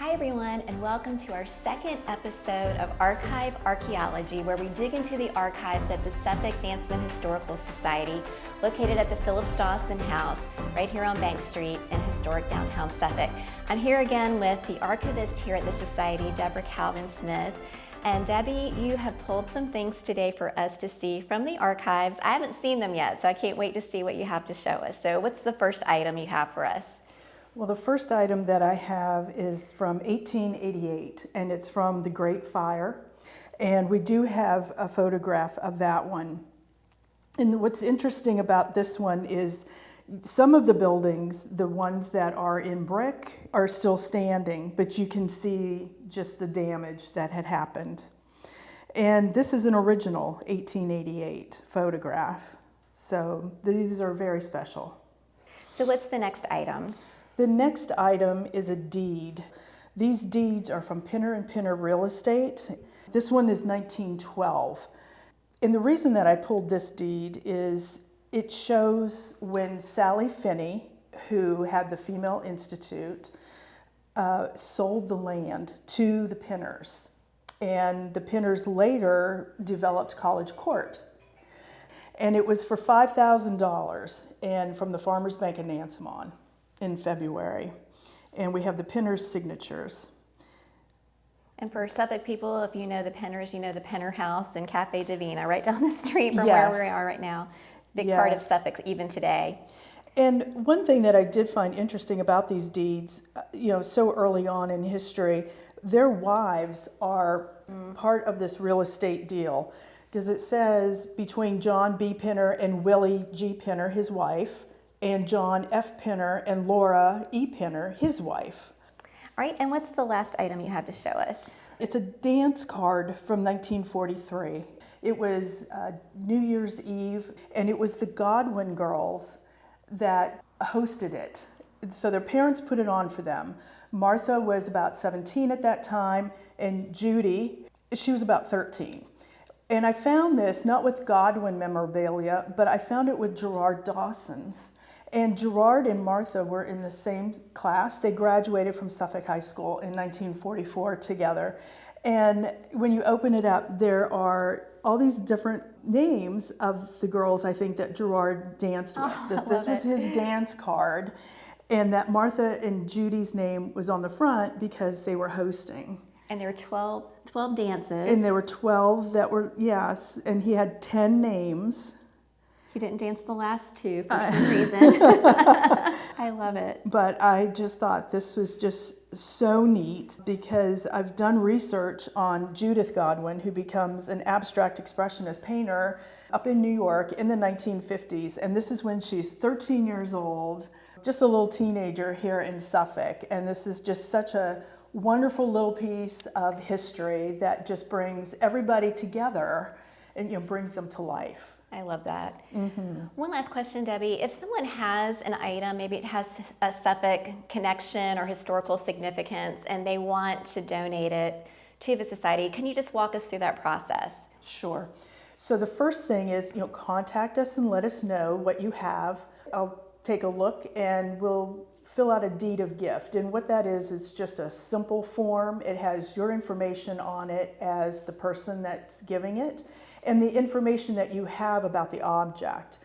Hi everyone, and welcome to our second episode of Archive Archaeology, where we dig into the archives at the Suffolk Nansemond Historical Society, located at the Phillips-Dawson House, right here on Bank Street in historic downtown Suffolk. I'm here again with the archivist here at the Society, Deborah Calvin-Smith. And Debbie, you have pulled some things today for us to see from the archives. I haven't seen them yet, so I can't wait to see what you have to show us. So what's the first item you have for us? Well, the first item that I have is from 1888, and it's from the Great Fire. And we do have a photograph of that one. And what's interesting about this one is some of the buildings, the ones that are in brick, are still standing, but you can see just the damage that had happened. And this is an original 1888 photograph. So these are very special. So what's the next item? The next item is a deed. These deeds are from Pinner and Pinner Real Estate. This one is 1912. And the reason that I pulled this deed is it shows when Sally Finney, who had the Female Institute, sold the land to the Pinners. And the Pinners later developed College Court. And it was for $5,000 and from the Farmers Bank of Nansemond in February. And we have the Pinners' signatures. And for Suffolk people, if you know the Pinners, you know the Pinner House and Cafe Divina, right down the street from where we are right now. Big part of Suffolk even today. And one thing that I did find interesting about these deeds, so early on in history, their wives are part of this real estate deal, because it says between John B. Pinner and Willie G. Pinner, his wife, and John F. Pinner and Laura E. Pinner, his wife. All right, and what's the last item you have to show us? It's a dance card from 1943. It was New Year's Eve, and it was the Godwin girls that hosted it. So their parents put it on for them. Martha was about 17 at that time, and Judy, she was about 13. And I found this, not with Godwin memorabilia, but I found it with Gerard Dawson's. And Gerard and Martha were in the same class. They graduated from Suffolk High School in 1944 together. And when you open it up, there are all these different names of the girls, I think, that Gerard danced with. This was his dance card. And that Martha and Judy's name was on the front because they were hosting. And there were 12 dances. And there were 12 that were, yes, and he had 10 names. He didn't dance the last two for some reason. I love it. But I just thought this was just so neat because I've done research on Judith Godwin, who becomes an abstract expressionist painter up in New York in the 1950s. And this is when she's 13 years old, just a little teenager here in Suffolk. And this is just such a wonderful little piece of history that just brings everybody together and brings them to life. I love that. Mm-hmm. One last question, Debbie. If someone has an item, maybe it has a Suffolk connection or historical significance, and they want to donate it to the society, can you just walk us through that process? Sure. So the first thing is, contact us and let us know what you have. I'll take a look and we'll fill out a deed of gift. And what that is just a simple form. It has your information on it as the person that's giving it, and the information that you have about the object.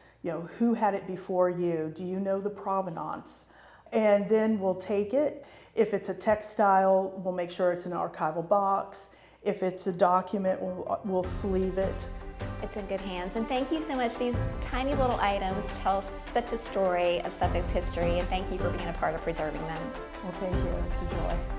Who had it before you? Do you know the provenance? And then we'll take it. If it's a textile, we'll make sure it's in an archival box. If it's a document, we'll sleeve it. It's in good hands. And thank you so much. These tiny little items tell such a story of Suffolk's history, and thank you for being a part of preserving them. Well, thank you. It's a joy.